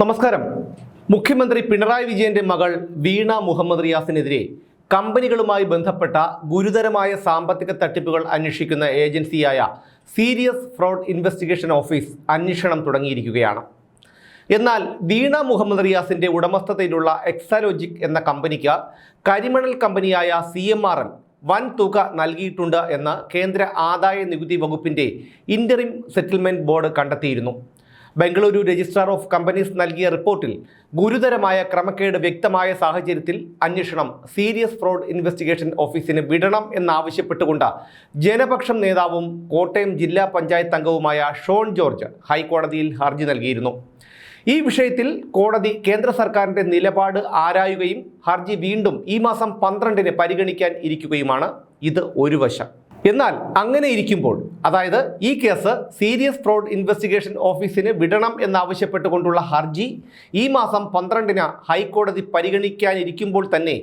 നമസ്കാരം. മുഖ്യമന്ത്രി പിണറായി വിജയന്റെ മകൾ വീണ മുഹമ്മദ് റിയാസിനെതിരെ കമ്പനികളുമായി ബന്ധപ്പെട്ട ഗുരുതരമായ സാമ്പത്തിക തട്ടിപ്പുകൾ അന്വേഷിക്കുന്ന ഏജൻസിയായ സീരിയസ് ഫ്രോഡ് ഇൻവെസ്റ്റിഗേഷൻ ഓഫീസ് അന്വേഷണം തുടങ്ങിയിരിക്കുകയാണ്. എന്നാൽ വീണ മുഹമ്മദ് റിയാസിന്റെ ഉടമസ്ഥതയിലുള്ള എക്സാലോജിക് എന്ന കമ്പനിക്ക് കരിമണൽ കമ്പനിയായ CMRL വൻ തുക നൽകിയിട്ടുണ്ട് എന്ന് കേന്ദ്ര ആദായ നികുതി വകുപ്പിന്റെ ഇന്ററിം സെറ്റിൽമെന്റ് ബോർഡ് കണ്ടെത്തിയിരുന്നു. ബംഗളൂരു രജിസ്ട്രാർ ഓഫ് കമ്പനീസ് നൽകിയ റിപ്പോർട്ടിൽ ഗുരുതരമായ ക്രമക്കേട് വ്യക്തമായ സാഹചര്യത്തിൽ അന്വേഷണം സീരിയസ് ഫ്രോഡ് ഇൻവെസ്റ്റിഗേഷൻ ഓഫീസിന് വിടണം എന്നാവശ്യപ്പെട്ടുകൊണ്ട് ജനപക്ഷം നേതാവും കോട്ടയം ജില്ലാ പഞ്ചായത്ത് അംഗവുമായ ഷോൺ ജോർജ് ഹൈക്കോടതിയിൽ ഹർജി നൽകിയിരുന്നു. ഈ വിഷയത്തിൽ കോടതി കേന്ദ്ര സർക്കാരിൻ്റെ നിലപാട് ആരായുകയും ഹർജി വീണ്ടും ഈ മാസം 12-ന് പരിഗണിക്കാൻ ഇരിക്കുകയുമാണ്. ഇത് ഒരു വശം. എന്നാൽ അങ്ങനെ ഇരിക്കുമ്പോൾ, അതായത് ഈ കേസ് സീരിയസ് ഫ്രോഡ് ഇൻവെസ്റ്റിഗേഷൻ ഓഫീസിന് വിടണം എന്നാവശ്യപ്പെട്ടുകൊണ്ടുള്ള ഹർജി ഈ മാസം 12-ന് ഹൈക്കോടതി പരിഗണിക്കാനിരിക്കുമ്പോൾ തന്നെ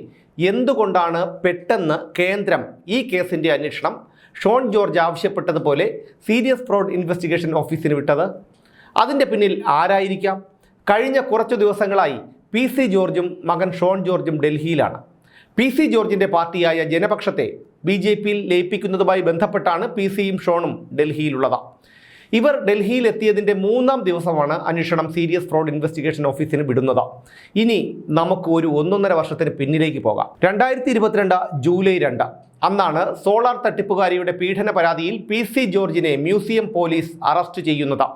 എന്തുകൊണ്ടാണ് പെട്ടെന്ന് കേന്ദ്രം ഈ കേസിൻ്റെ അന്വേഷണം ഷോൺ ജോർജ് ആവശ്യപ്പെട്ടതുപോലെ സീരിയസ് ഫ്രോഡ് ഇൻവെസ്റ്റിഗേഷൻ ഓഫീസിന് വിട്ടത്? അതിൻ്റെ പിന്നിൽ ആരായിരിക്കാം? കഴിഞ്ഞ കുറച്ചു ദിവസങ്ങളായി PC ജോർജും മകൻ ഷോൺ ജോർജും ഡൽഹിയിലാണ്. PC ജോർജിൻ്റെ പാർട്ടിയായ ജനപക്ഷത്തെ BJPയിൽ ലയിപ്പിക്കുന്നതുമായി ബന്ധപ്പെട്ടാണ് PCയും ഷോണും ഡൽഹിയിലുള്ളത്. ഇവർ ഡൽഹിയിൽ എത്തിയതിൻ്റെ 3-ാം ദിവസമാണ് അന്വേഷണം സീരിയസ് ഫ്രോഡ് ഇൻവെസ്റ്റിഗേഷൻ ഓഫീസിന് വിടുന്നത്. ഇനി നമുക്ക് ഒരു 1.5 വർഷത്തിന് പിന്നിലേക്ക് പോകാം. 2022 ജൂലൈ 2 അന്നാണ് സോളാർ തട്ടിപ്പുകാരിയുടെ പീഡന പരാതിയിൽ PC ജോർജിനെ മ്യൂസിയം പോലീസ് അറസ്റ്റ് ചെയ്യുന്നത്.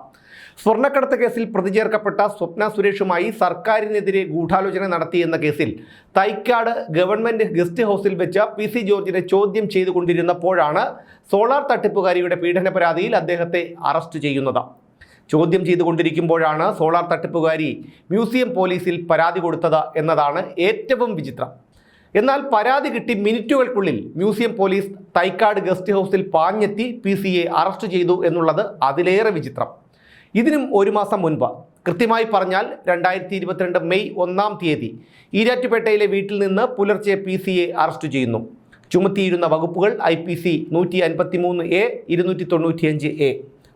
സ്വർണ്ണക്കടത്ത് കേസിൽ പ്രതി ചേർക്കപ്പെട്ട സ്വപ്ന സുരേഷുമായി സർക്കാരിനെതിരെ ഗൂഢാലോചന നടത്തിയെന്ന കേസിൽ തൈക്കാട് ഗവൺമെൻറ് ഗസ്റ്റ് ഹൗസിൽ വെച്ച് PC ജോർജിനെ ചോദ്യം ചെയ്തുകൊണ്ടിരുന്നപ്പോഴാണ് സോളാർ തട്ടിപ്പുകാരിയുടെ പീഡന പരാതിയിൽ അദ്ദേഹത്തെ അറസ്റ്റ് ചെയ്യുന്നത്. ചോദ്യം ചെയ്തുകൊണ്ടിരിക്കുമ്പോഴാണ് സോളാർ തട്ടിപ്പുകാരി മ്യൂസിയം പോലീസിൽ പരാതി കൊടുത്തത് എന്നതാണ് ഏറ്റവും വിചിത്രം. എന്നാൽ പരാതി കിട്ടി മിനിറ്റുകൾക്കുള്ളിൽ മ്യൂസിയം പോലീസ് തൈക്കാട് ഗസ്റ്റ് ഹൗസിൽ പാഞ്ഞെത്തി PCയെ അറസ്റ്റ് ചെയ്തു എന്നുള്ളത് അതിലേറെ വിചിത്രം. ഇതിനും ഒരു മാസം മുൻപ്, കൃത്യമായി പറഞ്ഞാൽ 2022 മെയ് 1-ാം തീയതി ഈരാറ്റുപേട്ടയിലെ വീട്ടിൽ നിന്ന് പുലർച്ചെ PCയെ അറസ്റ്റ് ചെയ്യുന്നു. ചുമത്തിയിരുന്ന വകുപ്പുകൾ IPC 153A 295A,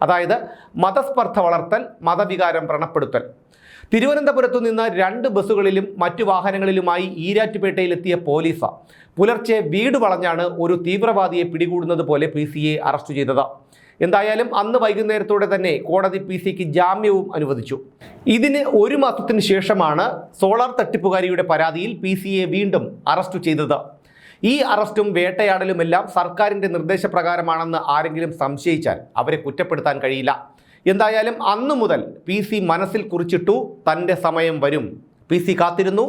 അതായത് മതസ്പർദ്ധ വളർത്തൽ, മതവികാരം വ്രണപ്പെടുത്തൽ. തിരുവനന്തപുരത്തു നിന്ന് 2 ബസ്സുകളിലും മറ്റു വാഹനങ്ങളിലുമായി ഈരാറ്റുപേട്ടയിലെത്തിയ പോലീസ് പുലർച്ചെ വീട് വളഞ്ഞാണ് ഒരു തീവ്രവാദിയെ പിടികൂടുന്നത് പോലെ PCയെ അറസ്റ്റ് ചെയ്തത്. എന്തായാലും അന്ന് വൈകുന്നേരത്തോടെ തന്നെ കോടതി PCക്ക് ജാമ്യവും അനുവദിച്ചു. ഇതിന് ഒരു മാസത്തിന് ശേഷമാണ് സോളാർ തട്ടിപ്പുകാരിയുടെ പരാതിയിൽ PCയെ വീണ്ടും അറസ്റ്റ് ചെയ്തത്. ഈ അറസ്റ്റും വേട്ടയാടലുമെല്ലാം സർക്കാരിൻ്റെ നിർദ്ദേശപ്രകാരമാണെന്ന് ആരെങ്കിലും സംശയിച്ചാൽ അവരെ കുറ്റപ്പെടുത്താൻ കഴിയില്ല. എന്തായാലും അന്നു മുതൽ PC മനസ്സിൽ കുറിച്ചിട്ടു, തൻ്റെ സമയം വരും. PC കാത്തിരുന്നു.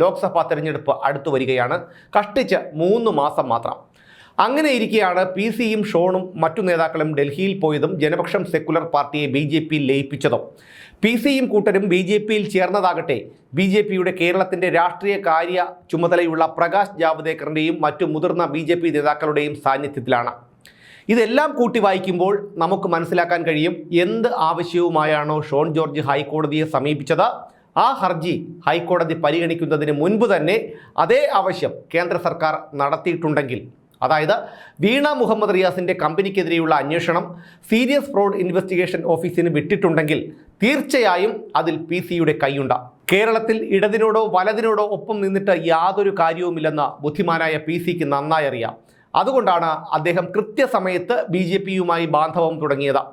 ലോക്സഭാ തെരഞ്ഞെടുപ്പ് അടുത്തു വരികയാണ്. കഷ്ടിച്ച് 3 മാസം മാത്രം. അങ്ങനെ ഇരിക്കെയാണ് PCയും ഷോണും മറ്റു നേതാക്കളും ഡൽഹിയിൽ പോയതും ജനപക്ഷം സെക്കുലർ പാർട്ടിയെ BJPയിൽ ലയിപ്പിച്ചതും. PCയും കൂട്ടരും BJPയിൽ ചേർന്നതാകട്ടെ BJPയുടെ കേരളത്തിൻ്റെ രാഷ്ട്രീയ കാര്യ ചുമതലയുള്ള പ്രകാശ് ജാവ്ദേക്കറിൻ്റെയും മറ്റു മുതിർന്ന BJP നേതാക്കളുടെയും സാന്നിധ്യത്തിലാണ്. ഇതെല്ലാം കൂട്ടി വായിക്കുമ്പോൾ നമുക്ക് മനസ്സിലാക്കാൻ കഴിയും എന്ത് ആവശ്യവുമായാണോ ഷോൺ ജോർജ് ഹൈക്കോടതിയെ സമീപിച്ചത്. ആ ഹർജി ഹൈക്കോടതി പരിഗണിക്കുന്നതിന് മുൻപ് തന്നെ അതേ ആവശ്യം കേന്ദ്ര സർക്കാർ നടത്തിയിട്ടുണ്ടെങ്കിൽ, അതായത് വീണ മുഹമ്മദ് റിയാസിൻ്റെ കമ്പനിക്കെതിരെയുള്ള അന്വേഷണം സീരിയസ് ഫ്രോഡ് ഇൻവെസ്റ്റിഗേഷൻ ഓഫീസിന് വിട്ടിട്ടുണ്ടെങ്കിൽ തീർച്ചയായും അതിൽ PCയുടെ കൈയുണ്ട്. കേരളത്തിൽ ഇടതിനോടോ വലതിനോടോ ഒപ്പം നിന്നിട്ട് യാതൊരു കാര്യവുമില്ലെന്ന് ബുദ്ധിമാനായ PCക്ക് നന്നായി അറിയാം. അതുകൊണ്ടാണ് അദ്ദേഹം കൃത്യസമയത്ത് BJPയുമായി ബാന്ധവം തുടങ്ങിയത്.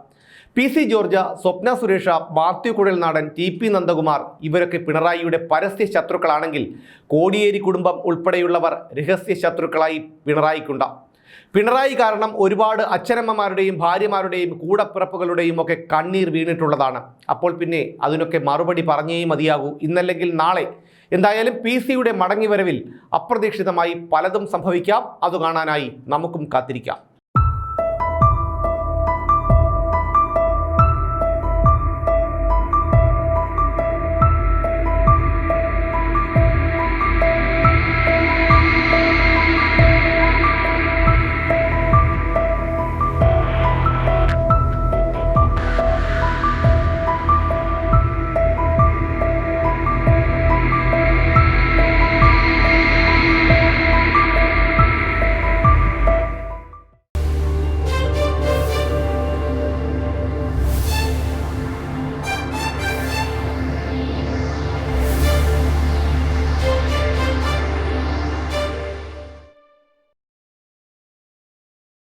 PC ജോർജ്, സ്വപ്ന സുരേഷ, മാത്യു കുഴൽനാടൻ, TP നന്ദകുമാർ ഇവരൊക്കെ പിണറായിയുടെ പരസ്യ ശത്രുക്കളാണെങ്കിൽ കോടിയേരി കുടുംബം ഉൾപ്പെടെയുള്ളവർ രഹസ്യ ശത്രുക്കളായി പിണറായിക്കുണ്ട്. പിണറായി കാരണം ഒരുപാട് അച്ഛനമ്മമാരുടെയും ഭാര്യമാരുടെയും കൂടപ്പിറപ്പുകളുടെയും ഒക്കെ കണ്ണീർ വീണിട്ടുള്ളതാണ്. അപ്പോൾ പിന്നെ അതിനൊക്കെ മറുപടി പറഞ്ഞേ മതിയാകൂ, ഇന്നല്ലെങ്കിൽ നാളെ. എന്തായാലും PCയുടെ മടങ്ങിവരവിൽ അപ്രതീക്ഷിതമായി പലതും സംഭവിക്കാം. അത് കാണാനായി നമുക്കും കാത്തിരിക്കാം.